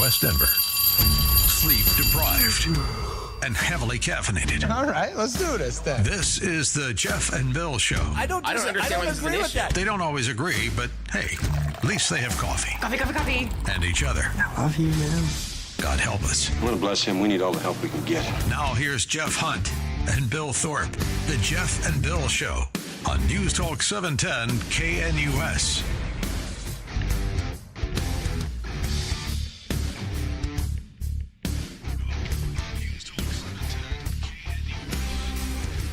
West Denver. Sleep deprived and heavily caffeinated. All right, let's do this then. This is the Jeff and Bill Show. I don't agree with that. They don't always agree, but hey, at least they have coffee. Coffee. And each other. I love you, man. God help us. I want to bless him. We need all the help we can get. Now here's Jeff Hunt and Bill Thorpe. The Jeff and Bill Show on News Talk 710 KNUS.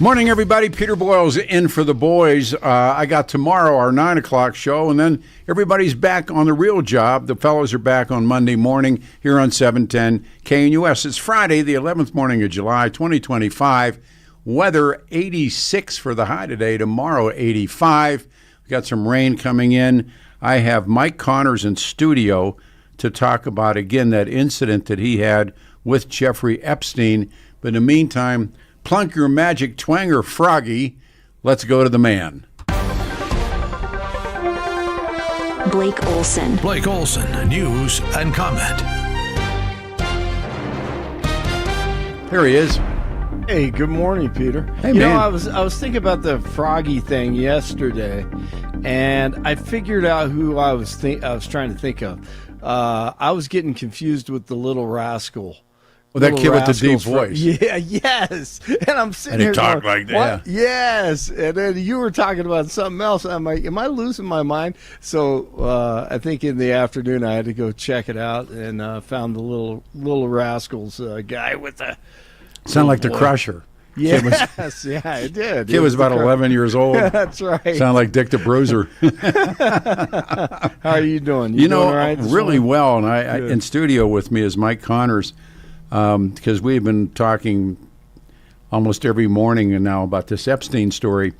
Morning, everybody. Peter Boyle's in for the boys. I got tomorrow our 9 o'clock show, and then everybody's back on the real job. The fellows are back on Monday morning here on 710 KNUS. It's Friday, the 11th morning of July, 2025. Weather 86 for the high today. Tomorrow 85. We got some rain coming in. I have Mike Connors in studio to talk about, again, that incident that he had with Jeffrey Epstein. But in the meantime, plunk your magic twanger, Froggy. Let's go to the man. Blake Olson. Blake Olson, news and comment. There he is. Hey, good morning, Peter. Hey, you man. know, I was thinking about the Froggy thing yesterday, and I figured out who I was trying to think of. I was getting confused with the Little Rascal. Well, that Little kid with the deep Rascals voice. Yeah, yes. And I'm sitting And he here talked going, like that. "What?" Yes. And then you were talking about something else. I'm like, am I losing my mind? So I think in the afternoon I had to go check it out and found the Little Rascals guy with the Sound like the Crusher. Yes, yeah, it did. Kid was about 11 years old. That's right. Sound like Dick the Bruiser. How are you doing? You know, doing all right this really morning? well. And I in studio with me is Mike Connors, because we've been talking almost every morning and now about this Epstein story.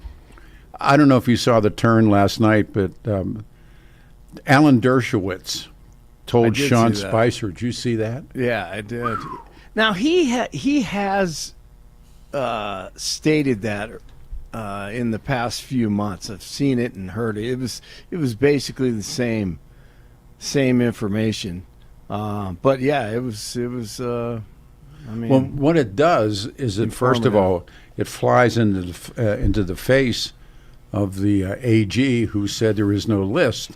I don't know if you saw the turn last night, but Alan Dershowitz told did Sean see that. Spicer. Did you see that? Yeah, I did. Now he has stated that in the past few months. I've seen it and heard it. It was basically the same information. But yeah, it was. I mean, Well, what it does is that, first of all, it flies into the face of the AG, who said there is no list.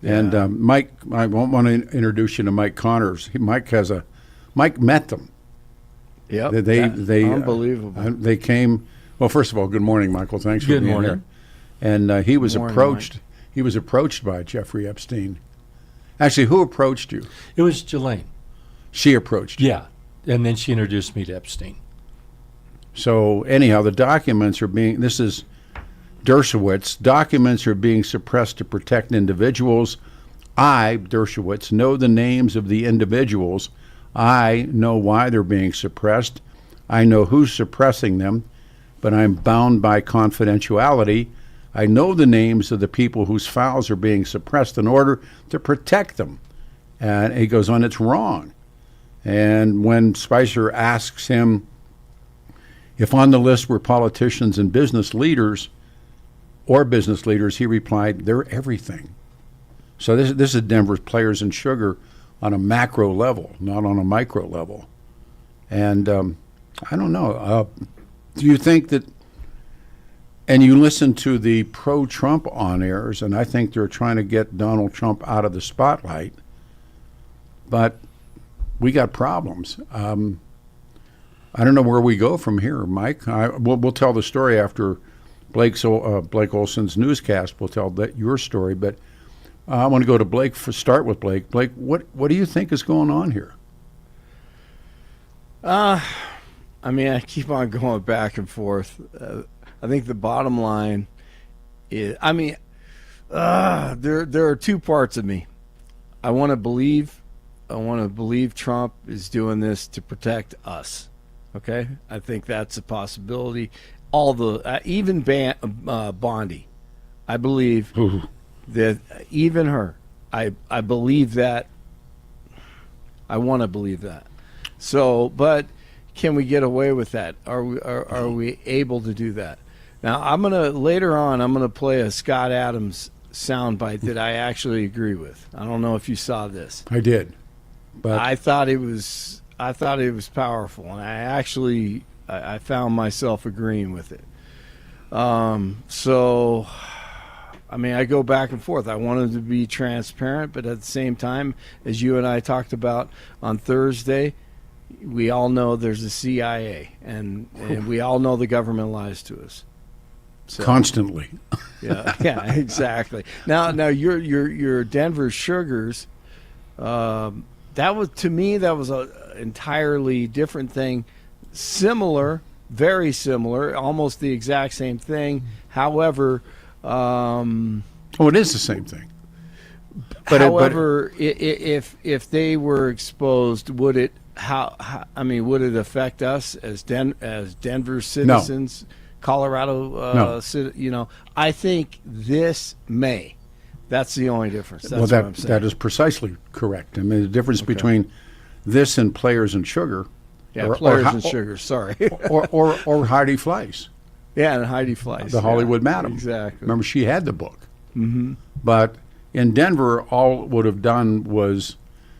Yeah. And Mike, I won't want to introduce you to Mike Connors. Mike met them. yep, They unbelievable. They came. Well, first of all, good morning, Michael. Thanks for being here. And he was Morning, approached. Mike. He was approached by Jeffrey Epstein. Actually, who approached you? It was Jelaine. She approached you. Yeah. And then she introduced me to Epstein. So anyhow, the documents are being, this is Dershowitz, documents are being suppressed to protect individuals. I, Dershowitz, know the names of the individuals. I know why they're being suppressed. I know who's suppressing them, but I'm bound by confidentiality. I know the names of the people whose files are being suppressed in order to protect them. And he goes on, it's wrong. And when Spicer asks him if on the list were politicians and business leaders, he replied, they're everything. So this is Denver's Players and Sugar on a macro level, not on a micro level. And I don't know. Do you think that, and you listen to the pro-Trump on-airs, and I think they're trying to get Donald Trump out of the spotlight, but we got problems. I don't know where we go from here, Mike. We'll tell the story after Blake Olson's newscast. We'll tell your story, but I want to go to start with Blake. Blake, what do you think is going on here? I mean, I keep on going back and forth. I think the bottom line is, I mean, there are two parts of me. I want to believe Trump is doing this to protect us. Okay, I think that's a possibility. All the even Bondi, I believe that even her, I believe that. I want to believe that. So, but can we get away with that? Are we able to do that? Now, later on I'm gonna play a Scott Adams soundbite that I actually agree with. I don't know if you saw this. I did. But I thought it was powerful, and I found myself agreeing with it. So, I mean, I go back and forth. I wanted to be transparent, but at the same time, as you and I talked about on Thursday, we all know there's a CIA, and we all know the government lies to us. So, constantly. yeah, exactly. Now, your Denver Sugars. That was, to me, that was an entirely different thing. Similar, very similar, almost the exact same thing. However, it is the same thing. If they were exposed, would it would it affect us as Denver citizens, Colorado? No. I think this may. That's the only difference. That's what I'm saying. That is precisely correct. I mean, the difference between this and Players and Sugar. Yeah, Players and Sugar, sorry. or Heidi Fleiss. Yeah, and Heidi Fleiss. The Hollywood Madam. Exactly. Remember, she had the book. Mm-hmm. But in Denver, all it would have done was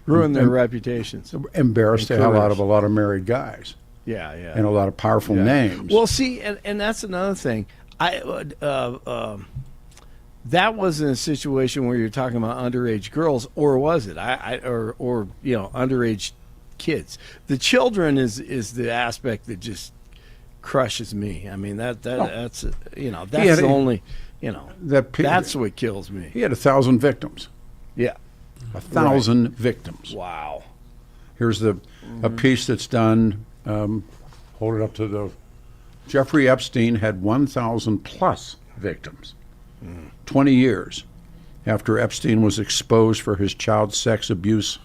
ruin their reputations. Embarrass the hell out of a lot of married guys. Yeah. And a lot of powerful names. Well, see, and that's another thing. That wasn't a situation where you're talking about underage girls, or was it? Or underage kids. The children is the aspect that just crushes me. I mean that's that's the only that's what kills me. He had 1,000 victims. Yeah, 1,000 victims. Wow. Here's a piece that's done. Hold it up to the. Jeffrey Epstein had 1,000 plus victims. 20 years after Epstein was exposed for his child sex abuse,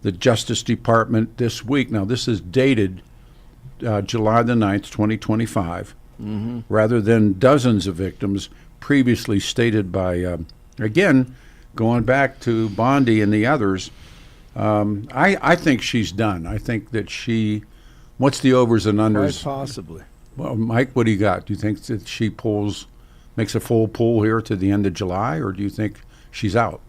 the Justice Department this week, now this is dated July the 9th, 2025, rather than dozens of victims previously stated by, again, going back to Bondi and the others, I think she's done. I think that what's the overs and unders? Quite possibly. Well, Mike, what do you got? Do you think that she makes a full pull here to the end of July, or do you think she's out?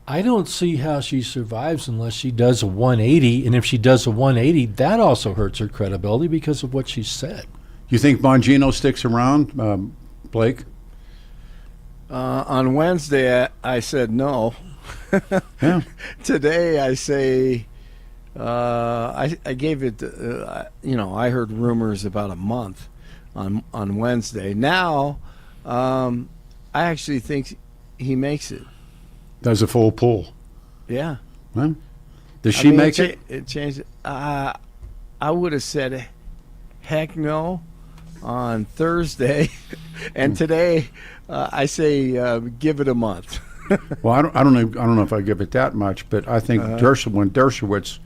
I don't see how she survives unless she does a 180, and if she does a 180, that also hurts her credibility because of what she said. You think Bongino sticks around, Blake? On Wednesday, I said no. Yeah. Today, I say I gave it. I heard rumors about a month on Wednesday. Now, I actually think he makes it. Does a full pull. Yeah. Huh? Does she make it? It changed. I would have said, heck no, on Thursday, and today I say give it a month. Well, I don't know if I give it that much, but I think when Dershowitz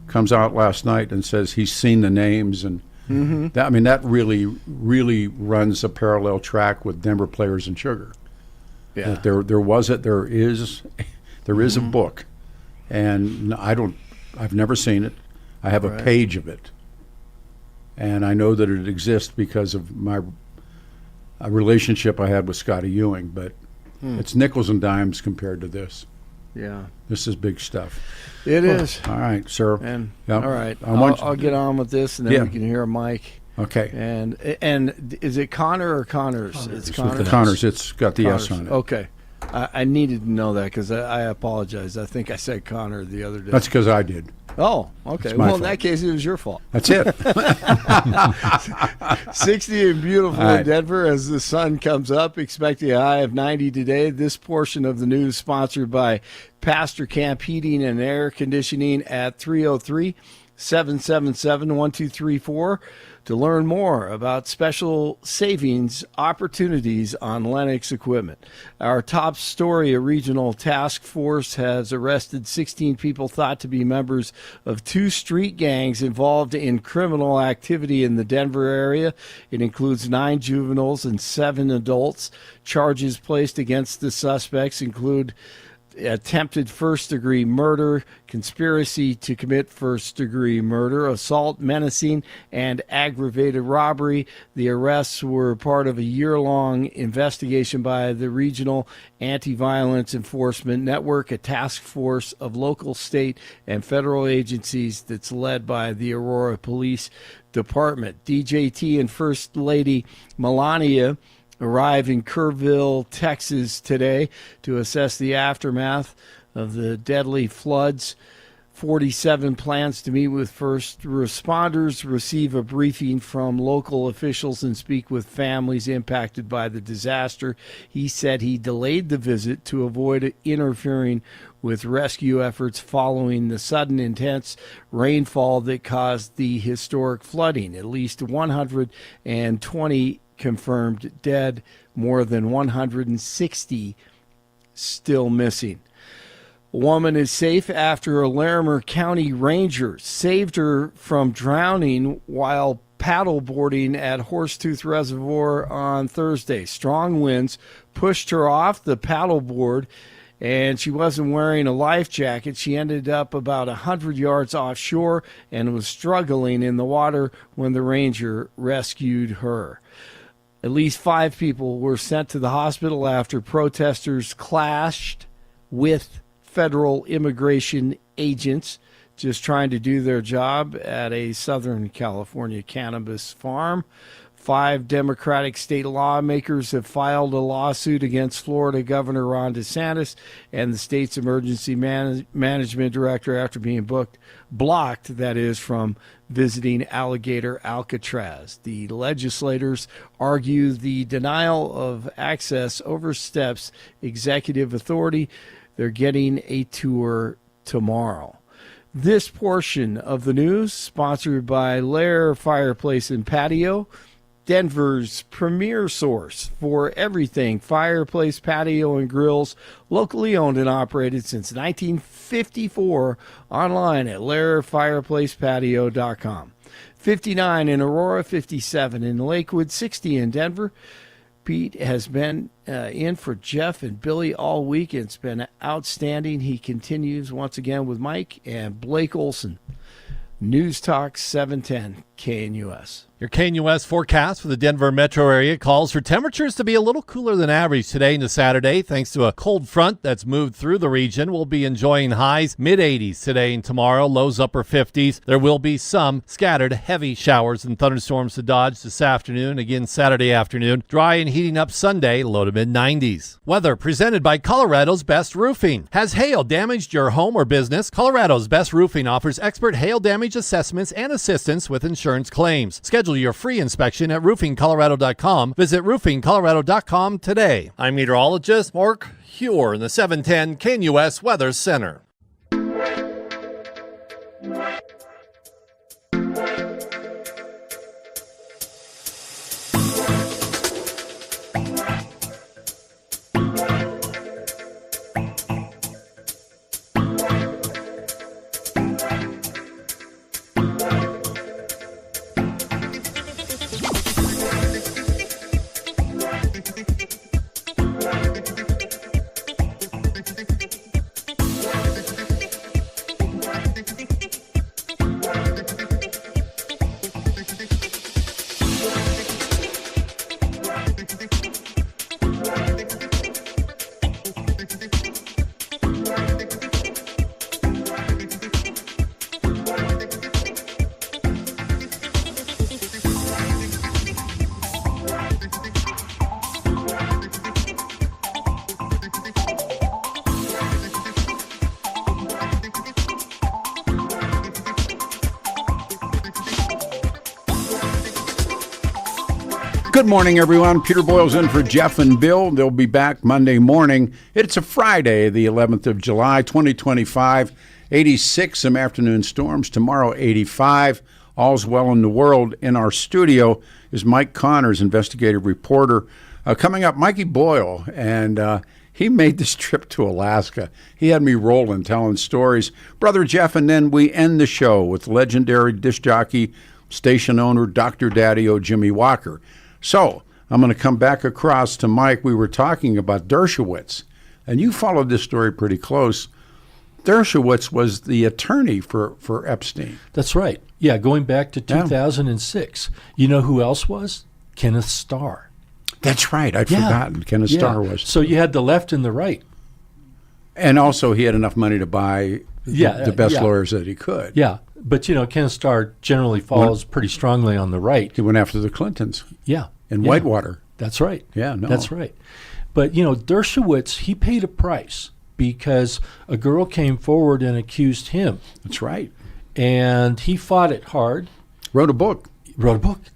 comes out last night and says he's seen the names and. That really, really runs a parallel track with Denver Players and Sugar. Yeah, there is a book, and I've never seen it. I have a page of it, and I know that it exists because of my relationship I had with Scotty Ewing. But it's nickels and dimes compared to this. Yeah, this is big stuff. It is. All right, sir. And yep. All right, I'll get on with this, and then we can hear Mike. Okay. And is it Connor or Connors? It's Connors. Connors. It's got the Connors. S on it. Okay. I needed to know that because I apologize. I think I said Connor the other day. That's because I did. Oh, okay. Well, in that case, it was your fault. That's it. 60 and beautiful in Denver as the sun comes up. Expecting a high of 90 today. This portion of the news sponsored by Pastor Camp Heating and Air Conditioning at 303-777-1234 to learn more about special savings opportunities on Lennox equipment. Our top story, a regional task force has arrested 16 people thought to be members of 2 street gangs involved in criminal activity in the Denver area. It includes 9 juveniles and 7 adults. Charges placed against the suspects include attempted first-degree murder, conspiracy to commit first-degree murder, assault, menacing, and aggravated robbery. The arrests were part of a year-long investigation by the Regional Anti-Violence Enforcement Network, a task force of local, state, and federal agencies that's led by the Aurora Police Department. DJT and First Lady Melania arrived in Kerrville, Texas today to assess the aftermath of the deadly floods. 47 plans to meet with first responders, receive a briefing from local officials, and speak with families impacted by the disaster. He said he delayed the visit to avoid interfering with rescue efforts following the sudden intense rainfall that caused the historic flooding. At least 120 confirmed dead, more than 160 still missing. A woman is safe after a Larimer County Ranger saved her from drowning while paddleboarding at Horsetooth Reservoir on Thursday. Strong winds pushed her off the paddleboard, and she wasn't wearing a life jacket. She ended up about 100 yards offshore and was struggling in the water when the ranger rescued her. At least 5 people were sent to the hospital after protesters clashed with federal immigration agents just trying to do their job at a Southern California cannabis farm. 5 Democratic state lawmakers have filed a lawsuit against Florida Governor Ron DeSantis and the state's emergency management director after being blocked, that is, from visiting Alligator Alcatraz. The legislators argue the denial of access oversteps executive authority. They're getting a tour tomorrow. This portion of the news sponsored by Lair Fireplace and Patio, Denver's premier source for everything fireplace, patio, and grills, locally owned and operated since 1954, online at lairfireplacepatio.com. 59 in Aurora, 57 in Lakewood, 60 in Denver. Pete has been in for Jeff and Billy all week. It's been outstanding. He continues once again with Mike and Blake Olson. News Talk 710 KNUS. Your KNUS forecast for the Denver metro area calls for temperatures to be a little cooler than average today into Saturday. Thanks to a cold front that's moved through the region, we'll be enjoying highs mid-80s today and tomorrow, lows upper 50s. There will be some scattered heavy showers and thunderstorms to dodge this afternoon. Again, Saturday afternoon, dry and heating up Sunday, low to mid-90s. Weather presented by Colorado's Best Roofing. Has hail damaged your home or business? Colorado's Best Roofing offers expert hail damage assessments and assistance with insurance claims. Schedule your free inspection at roofingcolorado.com. Visit roofingcolorado.com today. I'm meteorologist Mark Huer in the 710 KNUS Weather Center. Good morning, everyone. Peter Boyle's in for Jeff and Bill. They'll be back Monday morning. It's a Friday, the 11th of July, 2025. 86, some afternoon storms. Tomorrow, 85. All's well in the world. In our studio is Mike Connors, investigative reporter. Coming up, Mikey Boyle, and he made this trip to Alaska. He had me rolling, telling stories. Brother Jeff, and then we end the show with legendary disc jockey, station owner, Dr. Daddy-O Jimmy Walker. So I'm going to come back across to Mike. We were talking about Dershowitz, And you followed this story pretty close. Dershowitz was the attorney for Epstein. That's right. Yeah, going back to 2006. You know who else was? Kenneth Starr. That's right. I'd forgotten. Kenneth Starr was. So you had the left and the right. And also he had enough money to buy the best lawyers that he could. Yeah. But, Kenneth Starr generally falls pretty strongly on the right. He went after the Clintons. Yeah. In Whitewater. That's right. Yeah, no. That's right. But, Dershowitz, he paid a price because a girl came forward and accused him. That's right. And he fought it hard. Wrote a book.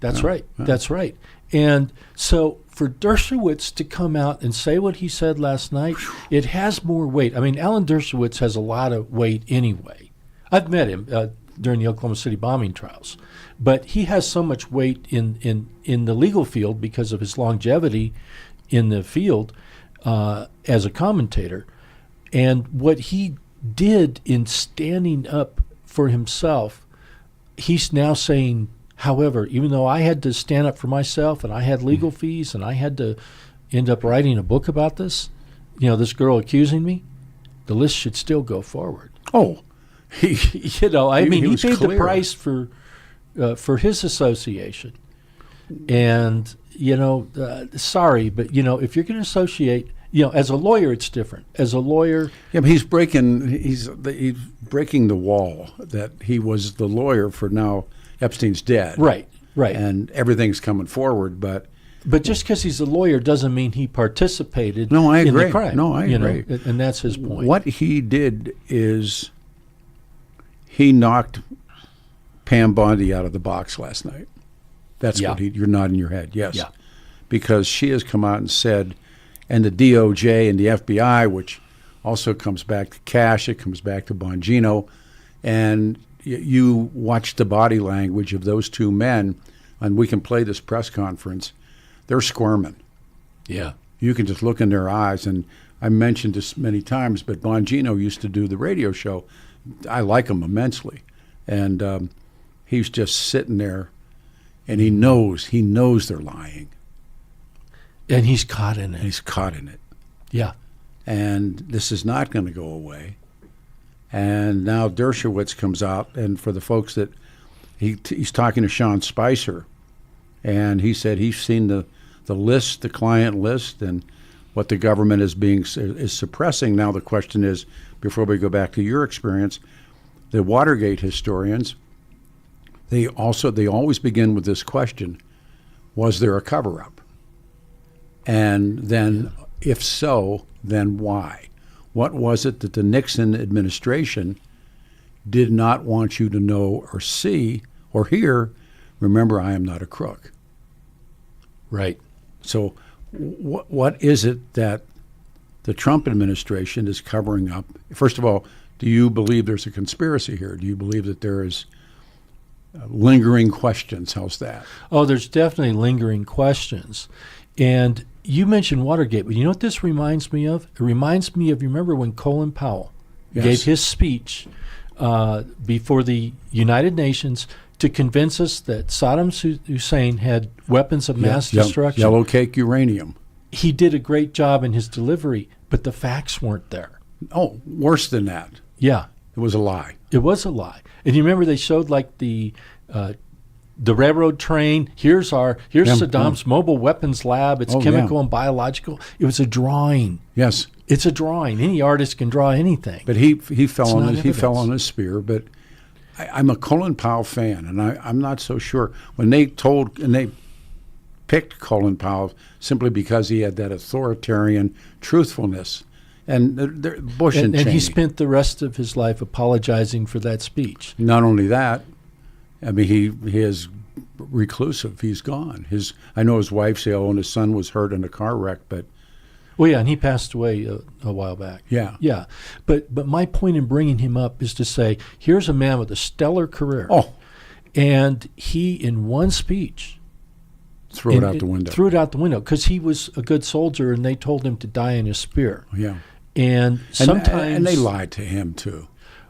That's right. Yeah. That's right. And so for Dershowitz to come out and say what he said last night, it has more weight. I mean, Alan Dershowitz has a lot of weight anyway. I've met him during the Oklahoma City bombing trials. But he has so much weight in the legal field because of his longevity in the field as a commentator. And what he did in standing up for himself, he's now saying, however, even though I had to stand up for myself and I had legal fees and I had to end up writing a book about this, this girl accusing me, the list should still go forward. Oh, he paid the price for his association. And, sorry, but, if you're going to associate, as a lawyer, it's different. As a lawyer. Yeah, but he's breaking the wall that he was the lawyer for now Epstein's dead. Right. And everything's coming forward, but just because he's a lawyer doesn't mean he participated in the crime. No, I agree. And that's his point. What he did is he knocked Pam Bondi out of the box last night. That's what you're nodding your head, yes. Yeah. Because she has come out and said, and the DOJ and the FBI, which also comes back to Cash, it comes back to Bongino, and you watch the body language of those two men, and we can play this press conference, they're squirming. Yeah. You can just look in their eyes, and I mentioned this many times, but Bongino used to do the radio show. I like him immensely. And he's just sitting there, and he knows they're lying. And he's caught in it. Yeah. And this is not going to go away. And now Dershowitz comes out, and for the folks that he's talking to Sean Spicer, and he said he's seen the list, the client list, and what the government is suppressing. Now the question is, before we go back to your experience, the Watergate historians, they always begin with this question: was there a cover-up? And then, if so, then why? What was it that the Nixon administration did not want you to know or see or hear? Remember, I am not a crook. Right. So what is it that the Trump administration is covering up? First of all, do you believe there's a conspiracy here? Do you believe that there is lingering questions? How's that? Oh, there's definitely lingering questions. And you mentioned Watergate, but you know what this reminds me of? It reminds me of, you remember when Colin Powell gave his speech before the United Nations to convince us that Saddam Hussein had weapons of mass destruction. Yellow cake uranium. He did a great job in his delivery, but the facts weren't there. Oh, worse than that. Yeah. It was a lie. It was a lie. And you remember they showed like the railroad train. Here's Saddam's mobile weapons lab. It's chemical and biological. It was a drawing. Yes. It's a drawing. Any artist can draw anything. But he fell on his spear. But I'm a Colin Powell fan, and I'm not so sure. When they picked Colin Powell simply because he had that authoritarian truthfulness, and Bush and Cheney. And he spent the rest of his life apologizing for that speech. Not only that, I mean, he is reclusive. He's gone. I know his wife's ill and his son was hurt in a car wreck, but. Well, yeah, and he passed away a while back. Yeah. Yeah. But my point in bringing him up is to say, here's a man with a stellar career. Oh. And he, in one speech. Threw it out the window. Threw it out the window because he was a good soldier and they told him to die in his spear. Yeah. And sometimes. And they lied to him, too.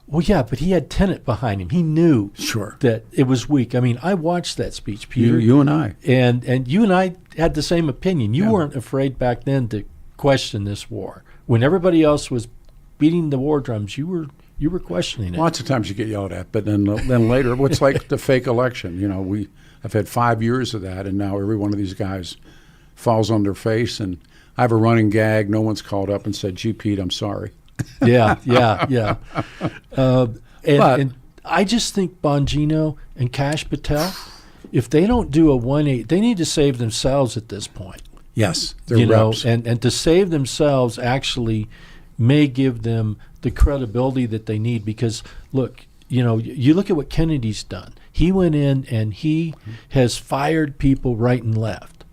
Well, yeah, but he had tenet behind him. He knew sure that it was weak. I mean, I watched that speech, Peter. You and I. And you and I had the same opinion. You weren't afraid back then to question this war. When everybody else was beating the war drums, you were questioning it. Lots of times you get yelled at, but then later, what's like the fake election? I've had 5 years of that, and now every one of these guys falls on their face, and I have a running gag. No one's called up and said, "Gee, Pete, I'm sorry." Yeah. And I just think Bongino and Cash Patel, if they don't do a 180, they need to save themselves at this point. Yes, they're reps. And to save themselves actually may give them the credibility that they need, because look, you look at what Kennedy's done. He went in and he has fired people right and left.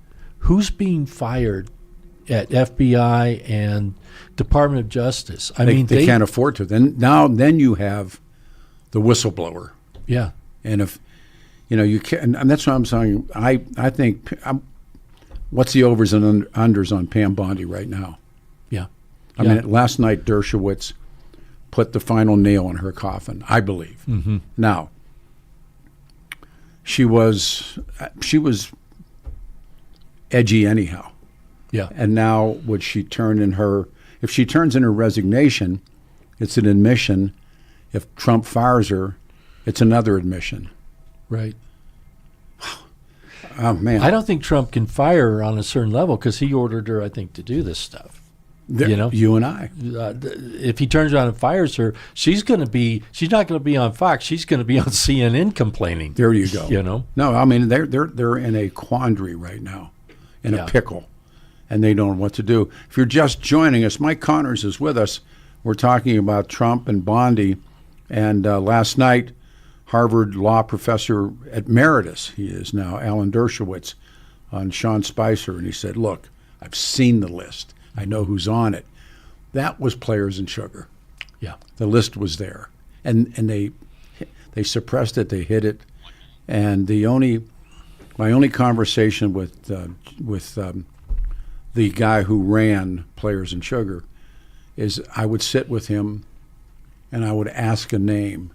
Who's being fired at FBI and Department of Justice? They can't afford to. Then you have the whistleblower. Yeah. And if you can, and that's what I'm saying. I think what's the overs and unders on Pam Bondi right now? Yeah. I mean, last night Dershowitz put the final nail in her coffin, I believe. Mm-hmm. Now, she was edgy anyhow. Yeah. And now would she turn in her, if she turns in her resignation, it's an admission. If Trump fires her, it's another admission. Right. Oh, man. I don't think Trump can fire her on a certain level because he ordered her, I think, to do this stuff. You and I. If he turns around and fires her, she's not going to be on Fox. She's going to be on CNN complaining. There you go. No, I mean, they're in a quandary right now, in a pickle, and they don't know what to do. If you're just joining us, Mike Connors is with us. We're talking about Trump and Bondi, and last night, Harvard law professor emeritus, he is now, Alan Dershowitz, on Sean Spicer, and he said, look, I've seen the list. I know who's on it. That was Players and Sugar. Yeah. The list was there. And they suppressed it, they hid it. And my only conversation with the guy who ran Players and Sugar is I would sit with him and I would ask a name,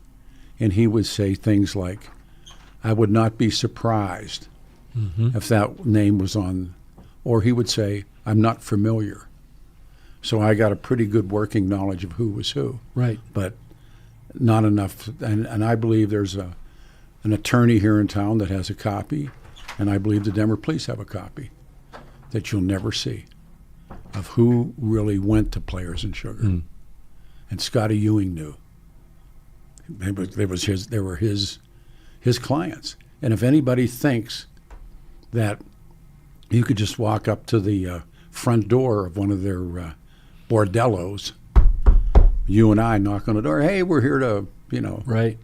and he would say things like, I would not be surprised if that name was on, or he would say, I'm not familiar. So I got a pretty good working knowledge of who was who. Right. But not enough. And I believe there's an attorney here in town that has a copy, and I believe the Denver police have a copy that you'll never see of who really went to Players and Sugar. Mm. And Scotty Ewing knew. They were his clients. And if anybody thinks that you could just walk up to the front door of one of their bordellos, you and I knock on the door, hey, we're here to, Right.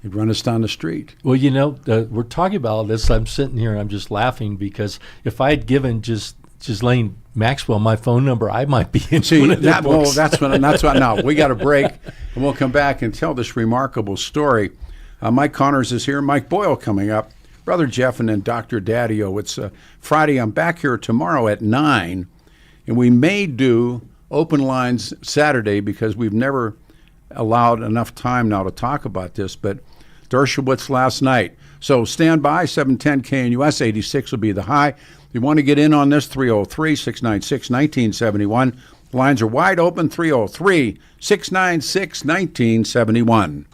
They'd run us down the street. Well, we're talking about all this. I'm sitting here and I'm just laughing because if I had given just Lane Maxwell my phone number, I might be in one of their books. That's what now. We got a break, and we'll come back and tell this remarkable story. Mike Connors is here. Mike Boyle coming up. Brother Jeff, and then Dr. Daddio. It's Friday. I'm back here tomorrow at 9, and we may do open lines Saturday because we've never allowed enough time now to talk about this, but Dershowitz last night. So stand by, 710 KNUS, 86 will be the high. If you want to get in on this, 303-696-1971. Lines are wide open, 303-696-1971.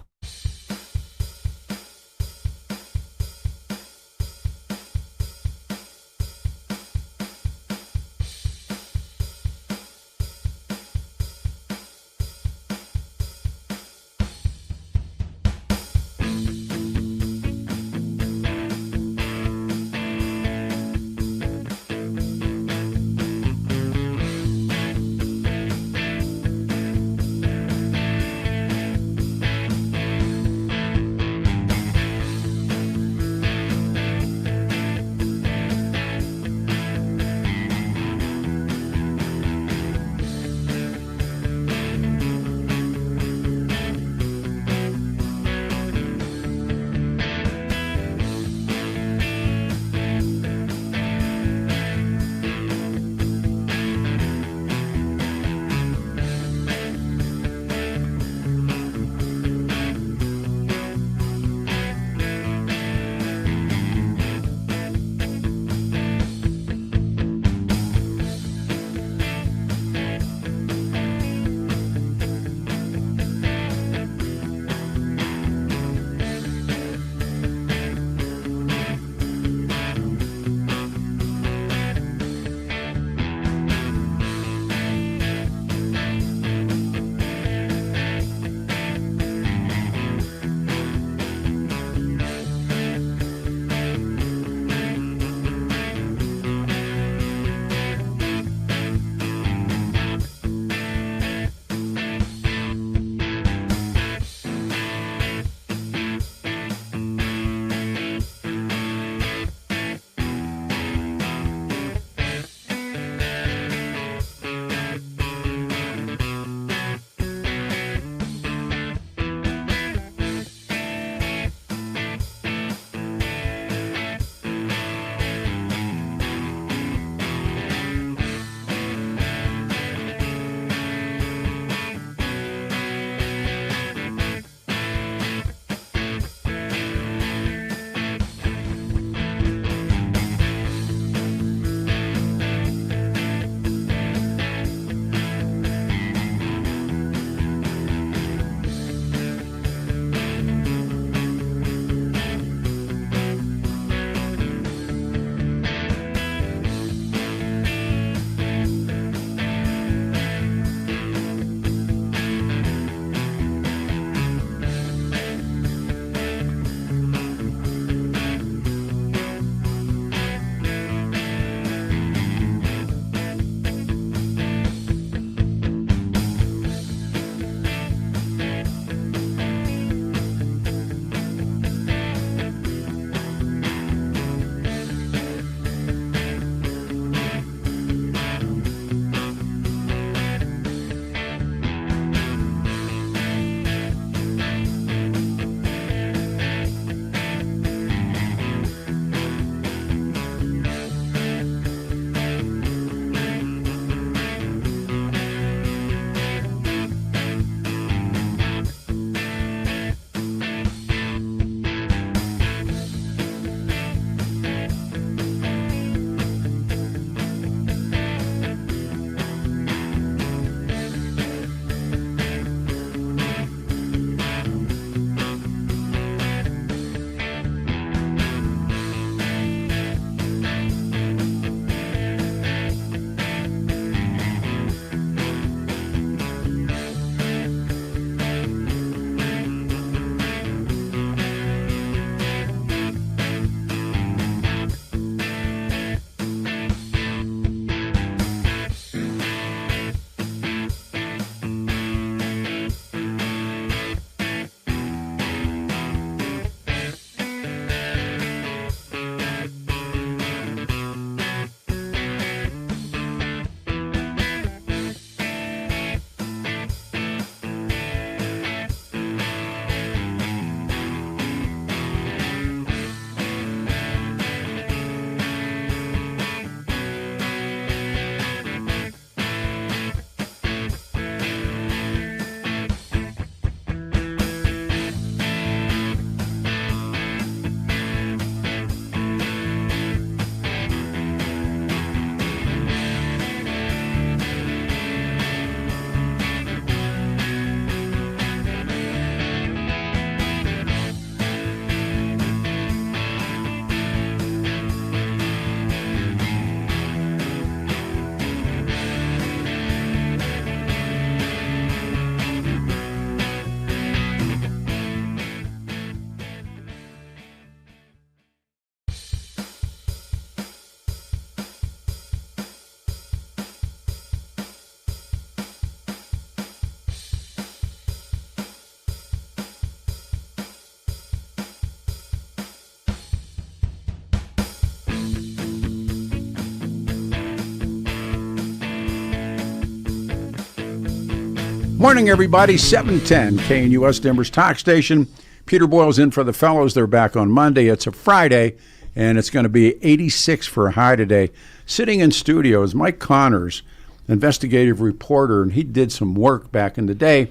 Morning, everybody. 710 KNUS Denver's talk station. Peter Boyle's in for the fellows. They're back on Monday. It's a Friday, and it's going to be 86 for a high today. Sitting in studio is Mike Connors, investigative reporter, and he did some work back in the day.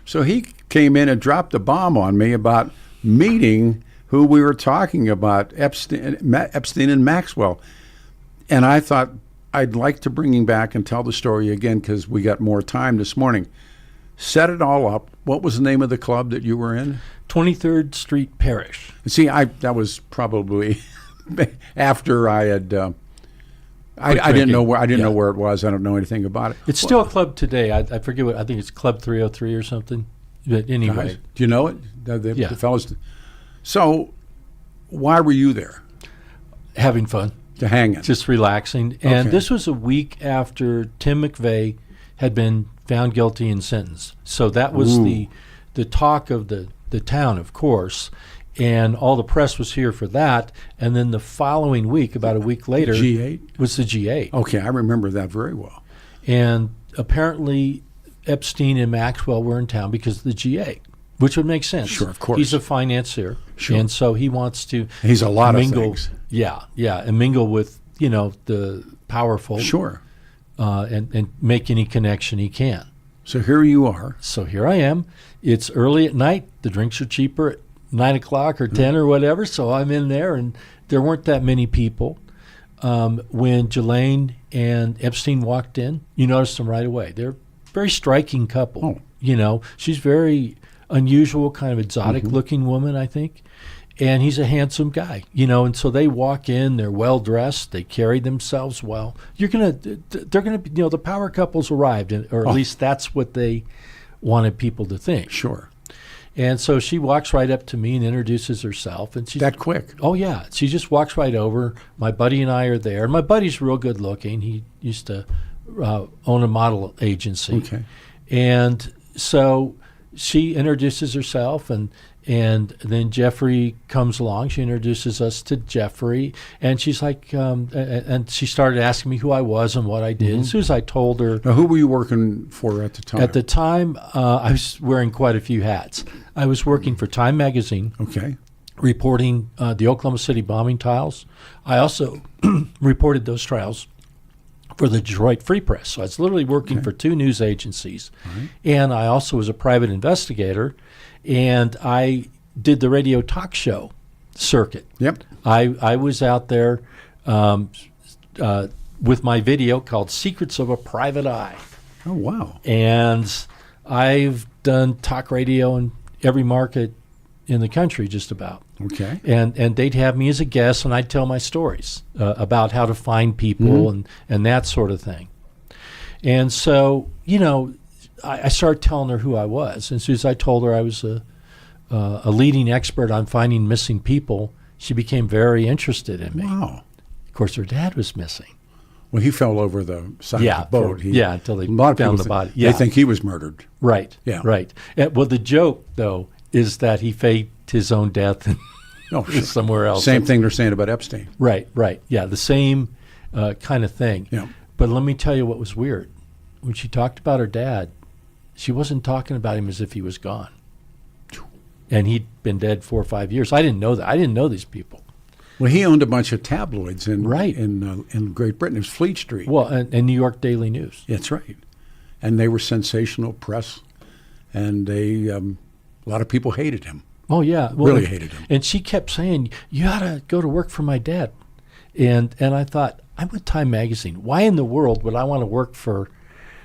So he came in and dropped a bomb on me about meeting who we were talking about, Epstein and Maxwell. And I thought I'd like to bring him back and tell the story again because we got more time this morning. Set it all up. What was the name of the club that you were in? 23rd Street Parish. See, that was probably after I had. I didn't know where know where it was. I don't know anything about it. It's still a club today. I forget what. I think it's Club 303 or something. But anyway, guys, do you know it? The fellows. So, why were you there? Having fun. To hang it. Just relaxing. And this was a week after Tim McVeigh had been found guilty and sentenced. So that was the talk of the town, of course. And all the press was here for that. And then the following week, about a week later, G8? Was the G8. Okay, I remember that very well. And apparently Epstein and Maxwell were in town because of the G8, which would make sense. Sure, of course. He's a financier. Sure. And so he wants to He's a lot mingle, of things. Yeah, and mingle with, the powerful. Sure. And make any connection he can. So here you are. So here I am. It's early at night. The drinks are cheaper at 9 o'clock or 10 or whatever. So I'm in there, and there weren't that many people. When Ghislaine and Epstein walked in, you noticed them right away. They're a very striking couple. Oh. She's very unusual, kind of exotic-looking woman, I think. And he's a handsome guy, and so they walk in, they're well-dressed, they carry themselves well. They're going to be, the power couple's arrived, or at least that's what they wanted people to think. Sure. And so she walks right up to me and introduces herself. And she's that quick? Oh, yeah. She just walks right over. My buddy and I are there. My buddy's real good looking. He used to own a model agency. Okay. And so she introduces herself, and then Jeffrey comes along. She introduces us to Jeffrey, and she's like, and she started asking me who I was and what I did. As soon as I told her. Now, who were you working for at the time? At the time, I was wearing quite a few hats. I was working for Time Magazine. Okay. Reporting the Oklahoma City bombing trials. I also reported those trials for the Detroit Free Press. So I was literally working for two news agencies. Right. And I also was a private investigator, and I did the radio talk show circuit. Yep. I was out there with my video called Secrets of a Private Eye. Oh, wow. And I've done talk radio in every market in the country just about. Okay. And they'd have me as a guest, and I'd tell my stories about how to find people and that sort of thing. And so, I started telling her who I was. And as soon as I told her I was a leading expert on finding missing people, she became very interested in me. Wow. Of course, her dad was missing. Well, he fell over the side of the boat. Until they a lot of found people the body. Yeah. They think he was murdered. Right. Yeah. Right. Well, the joke, though, is that he faked his own death and sure. somewhere else. Same thing they're saying about Epstein. Right. Yeah, the same kind of thing. Yeah. But let me tell you what was weird. When she talked about her dad, she wasn't talking about him as if he was gone. And he'd been dead 4 or 5 years. I didn't know that. I didn't know these people. Well, he owned a bunch of tabloids in Great Britain. It was Fleet Street. Well, and New York Daily News. That's right. And they were sensational press, and they a lot of people hated him. Oh, yeah. Really hated him. And she kept saying, you ought to go to work for my dad. And I thought, I'm with Time Magazine. Why in the world would I want to work for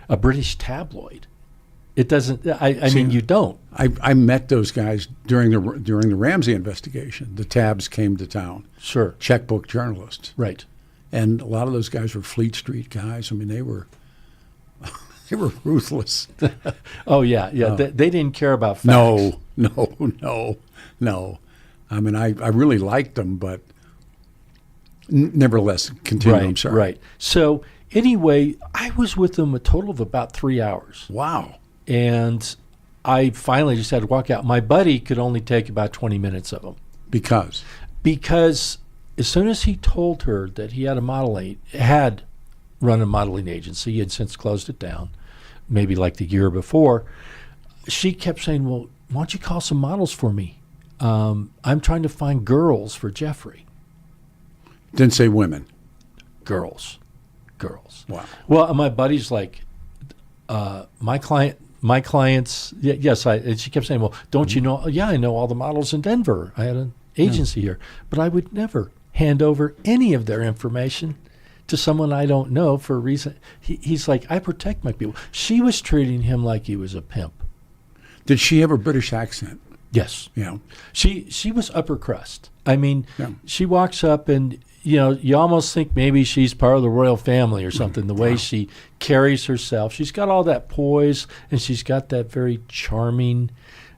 a British tabloid? It doesn't. I mean, you don't. I met those guys during the Ramsey investigation. The tabs came to town. Sure. Checkbook journalists. Right. And a lot of those guys were Fleet Street guys. I mean, they were ruthless. Oh yeah. They didn't care about facts. No. I mean, I really liked them, but nevertheless, continue. Right. I'm sorry. Right. So anyway, I was with them a total of about 3 hours. Wow. And I finally just had to walk out. My buddy could only take about 20 minutes of them. Because as soon as he told her that he had run a modeling agency, he had since closed it down, maybe like the year before, she kept saying, well, why don't you call some models for me? I'm trying to find girls for Jeffrey. Didn't say women. Girls. Wow. Well, my buddy's like, my clients, yes, and she kept saying, well, don't you know? Yeah, I know all the models in Denver. I had an agency here. But I would never hand over any of their information to someone I don't know for a reason. He's like, I protect my people. She was treating him like he was a pimp. Did she have a British accent? Yes. Yeah. She was upper crust. I mean, Yeah. she walks up and, you almost think maybe she's part of the royal family or something, the way she carries herself. She's got all that poise, and she's got that very charming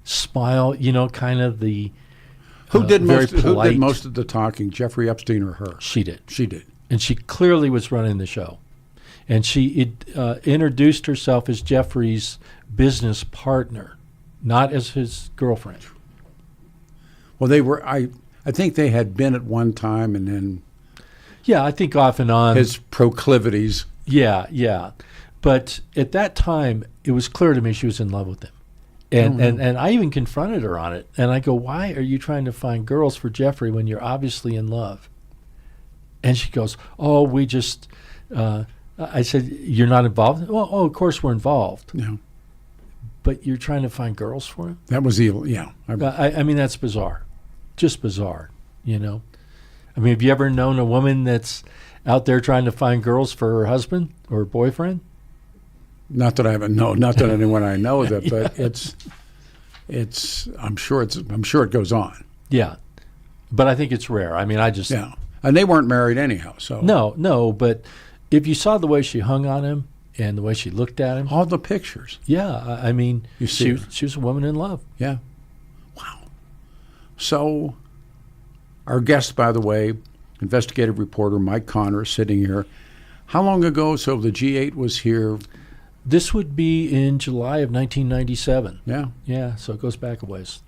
smile, kind of the Who did very most? Who polite. did most of the talking? Jeffrey Epstein or her? She did. She did. And she clearly was running the show. And she introduced herself as Jeffrey's business partner, not as his girlfriend. Well, they were. I think they had been at one time, and then Yeah, I think off and on. his proclivities. Yeah. But at that time, it was clear to me she was in love with him. And I even confronted her on it. And I go, why are you trying to find girls for Jeffrey when you're obviously in love? And she goes, oh, we just, I said, you're not involved? Well, of course we're involved. Yeah. But you're trying to find girls for him? That was evil. Yeah. I mean, that's bizarre. Just bizarre, I mean, have you ever known a woman that's out there trying to find girls for her husband or boyfriend? Not that I haven't. No, not that anyone I know that, but it's. I'm sure it goes on. Yeah, but I think it's rare. I mean, Yeah, and they weren't married anyhow. So no. But if you saw the way she hung on him and the way she looked at him, all the pictures. yeah, I mean, You see she was a woman in love. Yeah. Wow. So, our guest, by the way, investigative reporter Mike Connor, sitting here. How long ago? So the G8 was here. This would be in July of 1997. Yeah. Yeah, so it goes back a ways.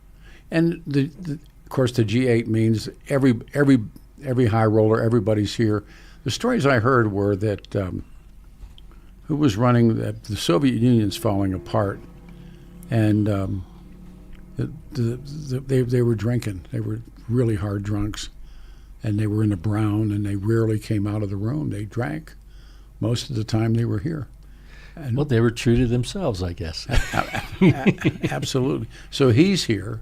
And of course, the G8 means every high roller, everybody's here. The stories I heard were that who was running the Soviet Union's falling apart, and they were drinking. They were really hard drunks, and they were in the brown, and they rarely came out of the room. They drank most of the time they were here. And Well, they were true to themselves, I guess. absolutely. So he's here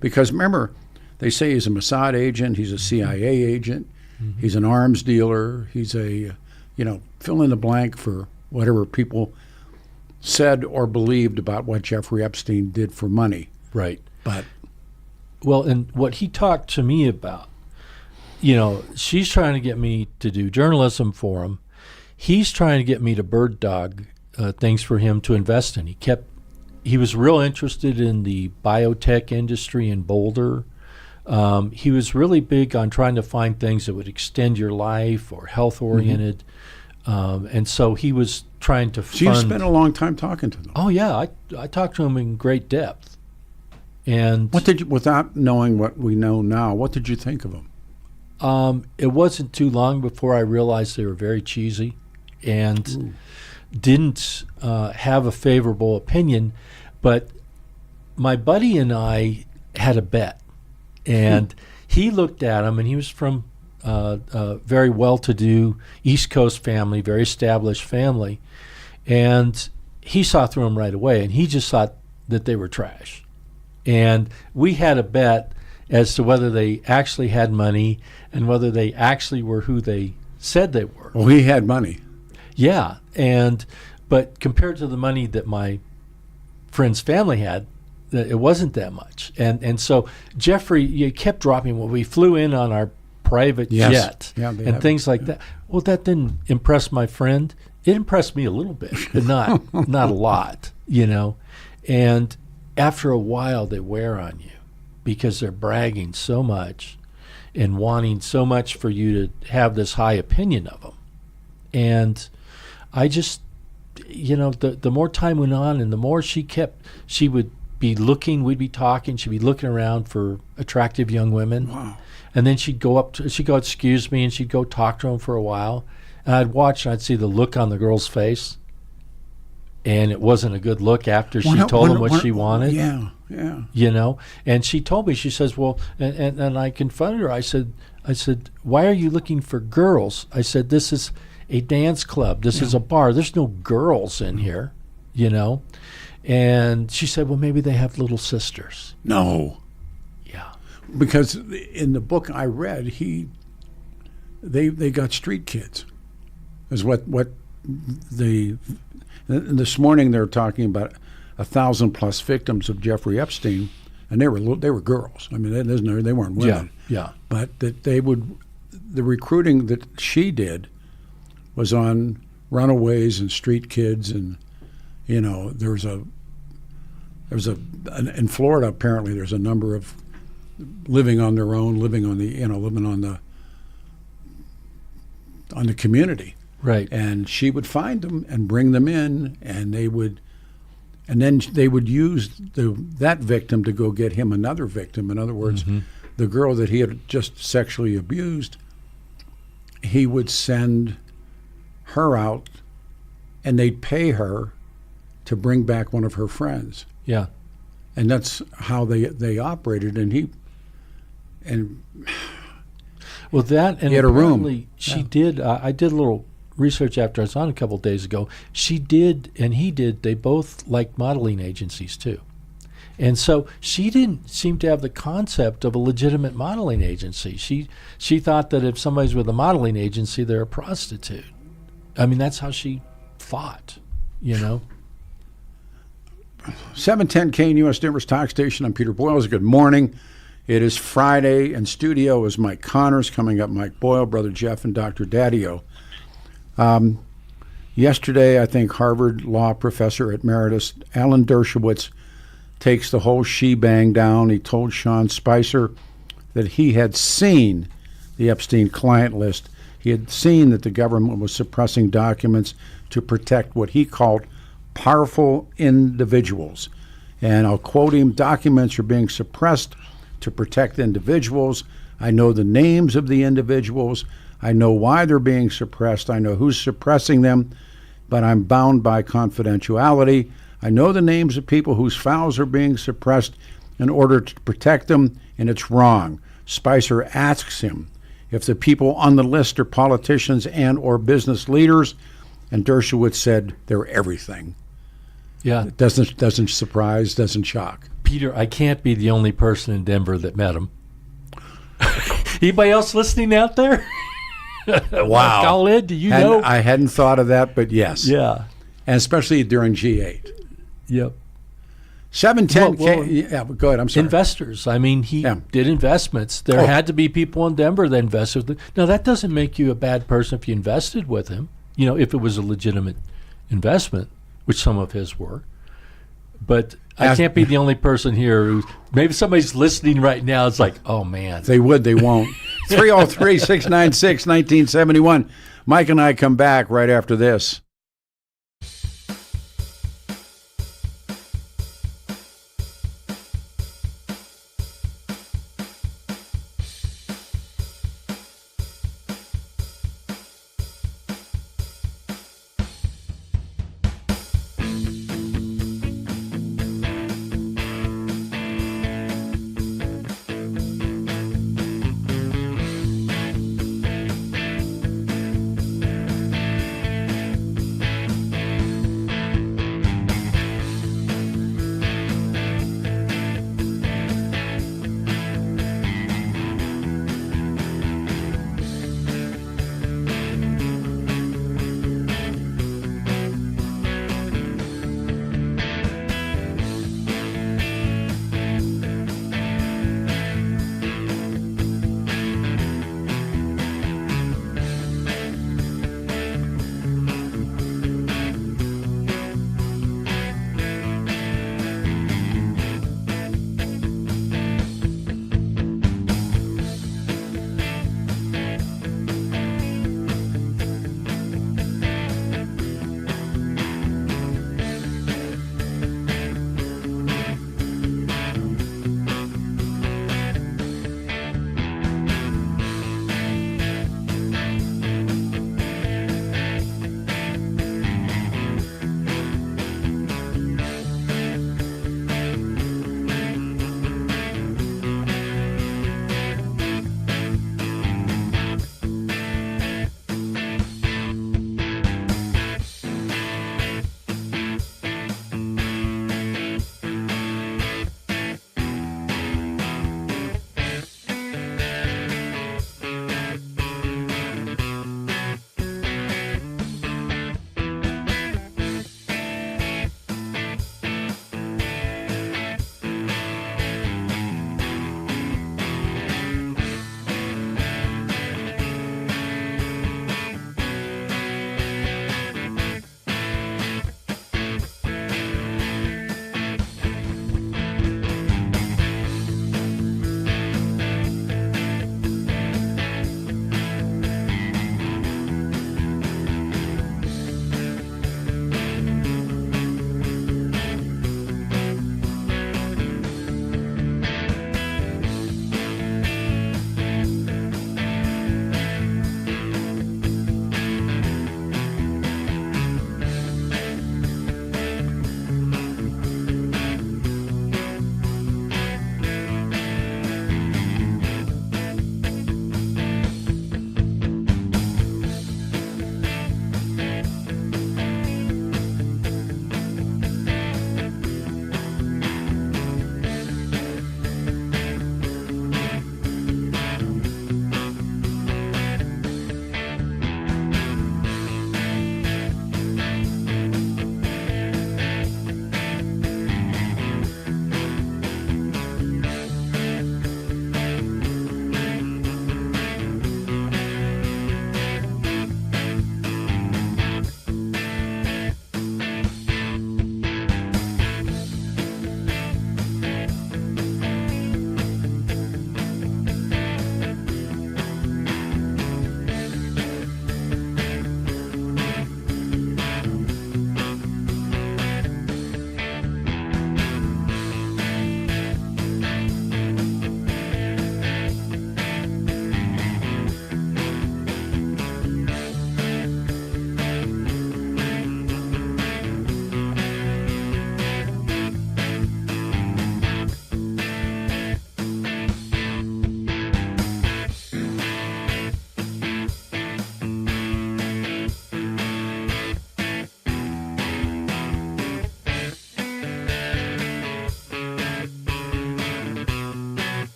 because, remember, they say he's a Mossad agent, he's a CIA agent, he's an arms dealer, he's a, fill in the blank for whatever people said or believed about what Jeffrey Epstein did for money. Right. But Well, and what he talked to me about, she's trying to get me to do journalism for him. He's trying to get me to bird dog things for him to invest in. He was real interested in the biotech industry in Boulder. He was really big on trying to find things that would extend your life or health oriented. And so he was trying to fund. So you spent a long time talking to them. Oh yeah, I talked to him in great depth. And What did you, without knowing what we know now, what did you think of them? it wasn't too long before I realized they were very cheesy and didn't have a favorable opinion. But my buddy and I had a bet, and he looked at him, and he was from a very well-to-do East Coast family, very established family, and he saw through them right away, and he just thought that they were trash. And we had a bet as to whether they actually had money and whether they actually were who they said they were. Well, he had money. Yeah, but compared to the money that my friend's family had, it wasn't that much. And so Jeffrey, you kept dropping. Well, we flew in on our private jet and things like that. Well, that didn't impress my friend. It impressed me a little bit, but not a lot, And after a while, they wear on you because they're bragging so much and wanting so much for you to have this high opinion of them. And I just, the more time went on and the more she would be looking, we'd be talking, she'd be looking around for attractive young women. Wow. And then she'd go, excuse me, and she'd go talk to them for a while. And I'd watch and I'd see the look on the girl's face. and it wasn't a good look after she told him what she wanted. Yeah. And she told me, she says, well, and I confronted her. I said, why are you looking for girls? I said, this is a dance club. This is a bar. There's no girls in here, And she said, well, maybe they have little sisters. No. Yeah. Because in the book I read, they got street kids. Is what this morning they're talking about 1,000+ victims of Jeffrey Epstein, and they were girls. I mean, they weren't women. Yeah. But that the recruiting that she did was on runaways and street kids, and in Florida apparently there's a number of living on their own, living on the community. Right. And she would find them and bring them in, and then they would use that victim to go get him another victim. In other words, the girl that he had just sexually abused, he would send her out, and they'd pay her to bring back one of her friends. Yeah. And that's how they operated. Well, that, and he had a room. She did. I did a little research after I was on a couple of days ago. She did, and he did. They both liked modeling agencies too, and so she didn't seem to have the concept of a legitimate modeling agency. She thought that if somebody's with a modeling agency, they're a prostitute. I mean, that's how she thought. 710 KNUS Denver's Talk Station. I'm Peter Boyles. Good morning. It is Friday. In studio is Mike Connors. Coming up, Mike Boyle, Brother Jeff, and Dr. Daddio. Yesterday, I think Harvard law professor emeritus Alan Dershowitz takes the whole shebang down. He told Sean Spicer that he had seen the Epstein client list. He had seen that the government was suppressing documents to protect what he called powerful individuals. And I'll quote him, documents are being suppressed to protect individuals. I know the names of the individuals. I know why they're being suppressed. I know who's suppressing them, but I'm bound by confidentiality. I know the names of people whose files are being suppressed in order to protect them, and it's wrong. Spicer asks him if the people on the list are politicians and or business leaders, and Dershowitz said they're everything. Yeah. It doesn't surprise, doesn't shock. Peter, I can't be the only person in Denver that met him. Anybody else listening out there? Wow. Call in, do you know? I hadn't thought of that, but yes. Yeah. And especially during G8. Yep. 710 yeah, go ahead, I'm sorry. Investors. I mean, he did investments. There had to be people in Denver that invested. Now, that doesn't make you a bad person if you invested with him, if it was a legitimate investment, which some of his were. But I can't be the only person here who, maybe somebody's listening right now. It's like, oh, man. They would, they won't. 303-696-1971. Mike and I come back right after this.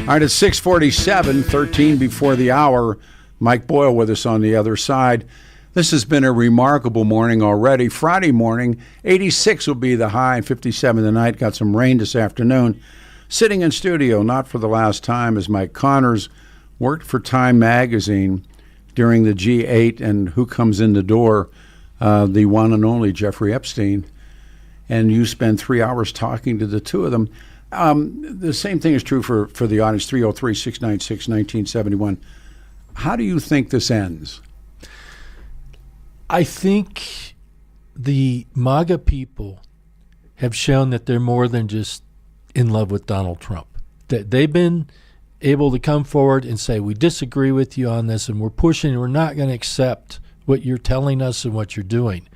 All right, it's 6:47, 13 before the hour. Mike Boyle with us on the other side. This has been a remarkable morning already. Friday morning, 86 will be the high, 57 tonight. Got some rain this afternoon. Sitting in studio, not for the last time, is Mike Connors. Worked for Time Magazine during the G8 and Who Comes in the Door, the one and only Jeffrey Epstein. And you spend 3 hours talking to the two of them. The same thing is true for the audience, 303-696-1971. How do you think this ends? I think the MAGA people have shown that they're more than just in love with Donald Trump. That they've been able to come forward and say, we disagree with you on this, and we're pushing, we're not going to accept what you're telling us and what you're doing.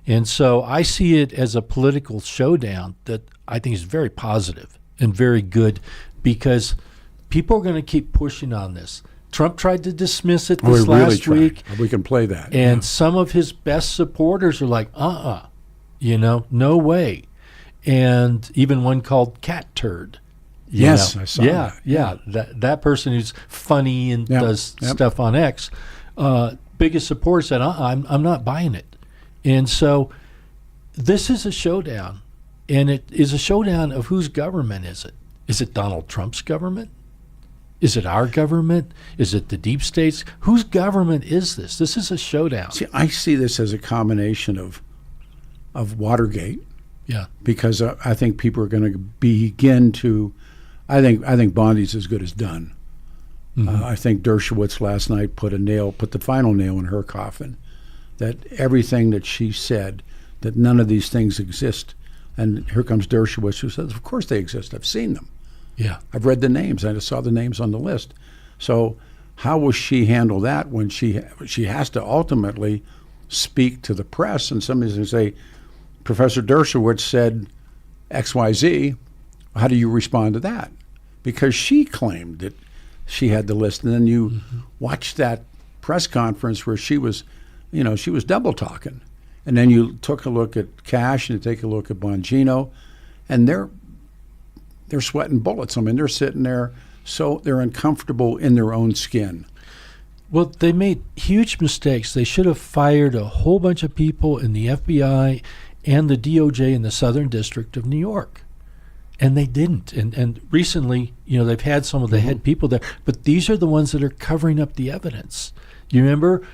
And so I see it as a political showdown that I think is very positive and very good, because people are going to keep pushing on this. Trump tried to dismiss it this last week. We can play that. And some of his best supporters are like, no way. And even one called Cat Turd. Yes, I saw that. Yeah, that person who's funny and does stuff on X, biggest supporter said, I'm not buying it. And so this is a showdown, and it is a showdown of whose government is it? Is it Donald Trump's government? Is it our government? Is it the deep states? Whose government is this? This is a showdown. See, I see this as a combination of Watergate. Yeah. Because I think people are going to begin to. I think Bondi's as good as done. Mm-hmm. I think Dershowitz last night put the final nail in her coffin. That everything that she said, that none of these things exist. And here comes Dershowitz, who says, of course they exist. I've seen them. Yeah. I've read the names. I just saw the names on the list. So how will she handle that when she has to ultimately speak to the press, and somebody's going to say, Professor Dershowitz said XYZ. How do you respond to that? Because she claimed that she had the list, and then you watch that press conference where she was double talking, and then you took a look at Cash and you take a look at Bongino, and they're sweating bullets. I mean, they're sitting there, so they're uncomfortable in their own skin. Well, they made huge mistakes. They should have fired a whole bunch of people in the FBI and the DOJ in the Southern District of New York. And they didn't. And recently, they've had some of the head people there. But these are the ones that are covering up the evidence. You remember,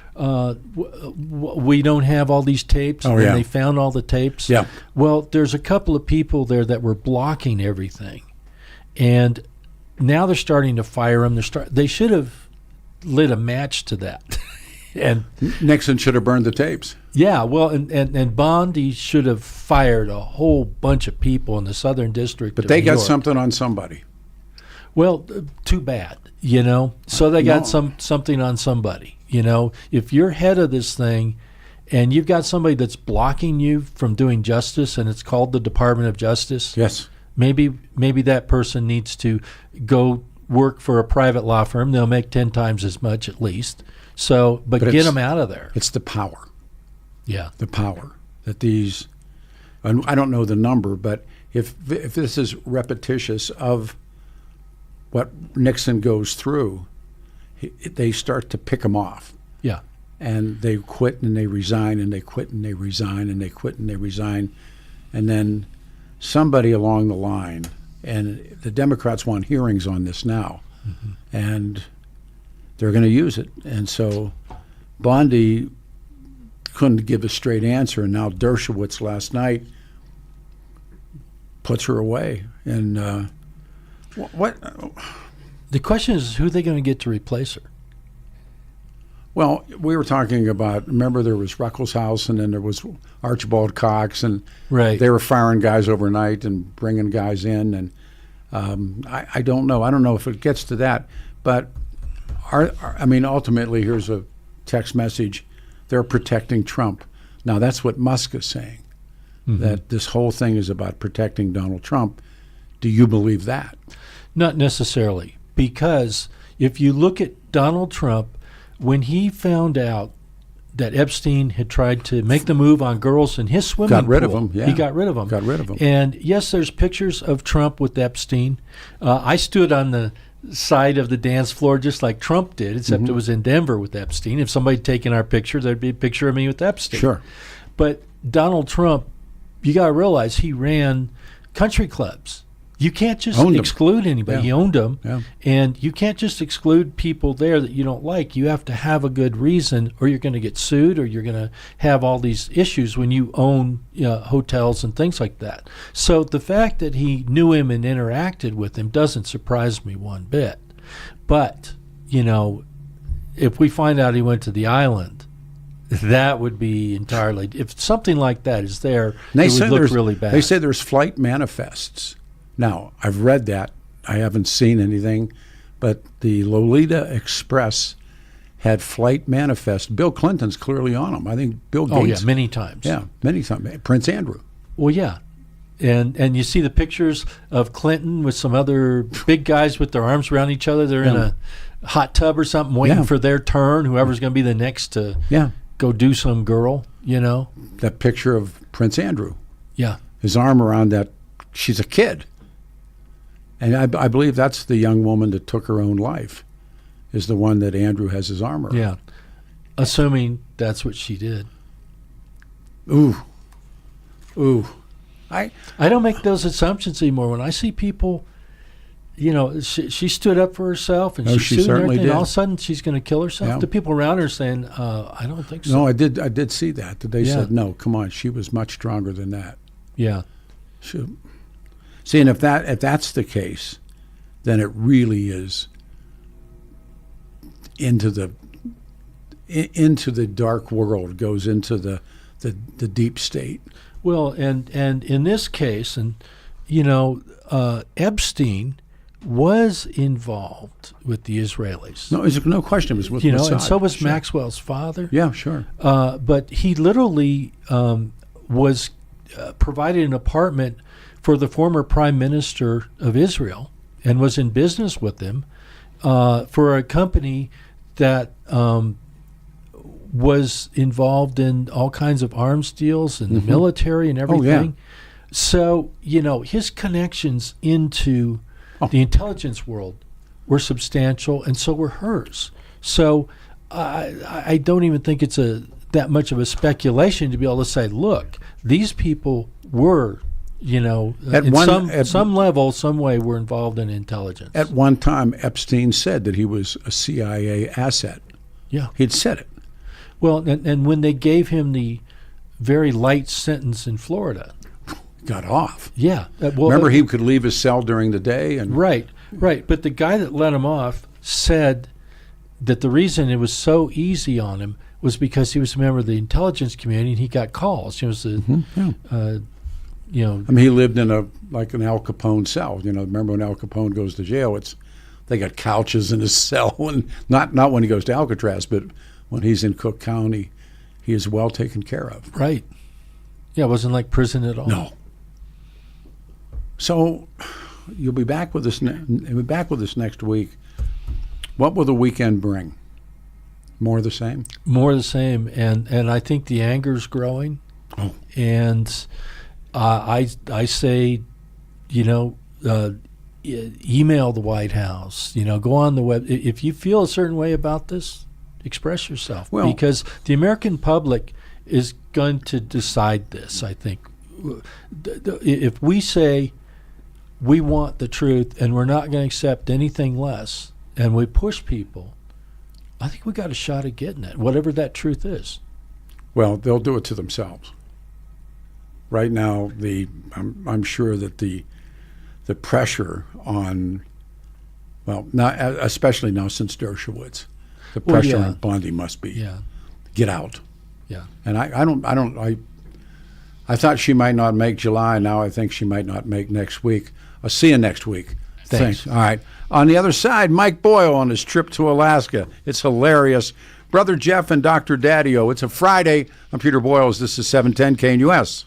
we don't have all these tapes, and they found all the tapes? Yeah. Well, there's a couple of people there that were blocking everything. And now they're starting to fire them. They should have lit a match to that. And Nixon should have burned the tapes. Yeah, well, and Bondi should have fired a whole bunch of people in the Southern District. But they got something on somebody. Well, too bad, So they got something on somebody. If you're head of this thing and you've got somebody that's blocking you from doing justice, and it's called the Department of Justice. Yes. Maybe that person needs to go work for a private law firm. They'll make 10 times as much at least. So, but get them out of there. It's the power. Yeah. The power that these, and I don't know the number, but if this is repetitious of what Nixon goes through, they start to pick him off. Yeah. And they quit and they resign and they quit and they resign and they quit and they resign. And then somebody along the line, and the Democrats want hearings on this now, and they're going to use it. And so Bondi couldn't give a straight answer, and now Dershowitz last night puts her away. And what? The question is, who are they going to get to replace her? Well, we were talking about, remember there was Ruckelshaus, and then there was Archibald Cox, and they were firing guys overnight and bringing guys in. And I don't know. I don't know if it gets to that. But, ultimately, here's a text message. They're protecting Trump. Now, that's what Musk is saying, that this whole thing is about protecting Donald Trump. Do you believe that? Not necessarily, because if you look at Donald Trump, when he found out that Epstein had tried to make the move on girls in his swimming pool, he got rid of them. And yes, there's pictures of Trump with Epstein. I stood on side of the dance floor just like Trump did, except it was in Denver with Epstein. If somebody had taken our picture, there'd be a picture of me with Epstein. Sure. But Donald Trump, you got to realize he ran country clubs. You can't just exclude anybody. Yeah. He owned them. Yeah. And you can't just exclude people there that you don't like. You have to have a good reason, or you're going to get sued, or you're going to have all these issues when you own hotels and things like that. So the fact that he knew him and interacted with him doesn't surprise me one bit. But, if we find out he went to the island, that would be entirely... If something like that is there, it would look really bad. They say there's flight manifests. Now, I've read that. I haven't seen anything. But the Lolita Express had flight manifests. Bill Clinton's clearly on them. I think Bill Gates... Oh, yeah, many times. Yeah, many times. Prince Andrew. Well, yeah. And you see the pictures of Clinton with some other big guys with their arms around each other. They're in a hot tub or something waiting for their turn, whoever's going to be the next to go do some girl, That picture of Prince Andrew. Yeah. His arm around that. She's a kid. And I believe that's the young woman that took her own life, is the one that Andrew has his arm around. Yeah. Assuming that's what she did. Ooh. I don't make those assumptions anymore. When I see people, she stood up for herself and she sued certainly and did. all of a sudden she's going to kill herself. Yeah. The people around her saying, I don't think so. No, I did see that they said, no, come on, she was much stronger than that. Yeah. See, and if that's the case, then it really is into the dark world, goes into the deep state. Well, and in this case, Epstein was involved with the Israelis. No, there's no question. It was with Mossad. And so was Maxwell's father. Yeah, sure. But he literally was provided an apartment for the former prime minister of Israel and was in business with him for a company that was involved in all kinds of arms deals and the military and everything. Oh, yeah. So, his connections into the intelligence world were substantial, and so were hers. So I don't even think it's that much of a speculation to be able to say, look, these people were, at some level, some way, were involved in intelligence. At one time, Epstein said that he was a CIA asset. Yeah. He'd said it. Well, and when they gave him the very light sentence in Florida, got off. Yeah. Remember, he could leave his cell during the day. And Right. But the guy that let him off said that the reason it was so easy on him was because he was a member of the intelligence community and he got calls. He was I mean, he lived in an Al Capone cell. Remember when Al Capone goes to jail? They got couches in his cell, and not when he goes to Alcatraz, but when he's in Cook County, he is well taken care of. Right. Yeah, it wasn't like prison at all. No. So you'll be back with us. We'll be back with us next week. What will the weekend bring? More of the same. More of the same, and I think the anger's growing. Oh. And I say, email the White House. Go on the web. If you feel a certain way about this, express yourself. Well, because the American public is going to decide this. I think if we say we want the truth and we're not going to accept anything less, and we push people, I think we got a shot at getting it, whatever that truth is. Well, they'll do it to themselves. Right now, I'm sure that the pressure on, not especially now since Dershowitz, the pressure on Bundy must be get out. Yeah. And I thought she might not make July. Now I think she might not make next week. I'll see you next week. Thanks. All right. On the other side, Mike Boyle on his trip to Alaska. It's hilarious. Brother Jeff and Dr. Daddio. It's a Friday. I'm Peter Boyles. This is 710 KNUS.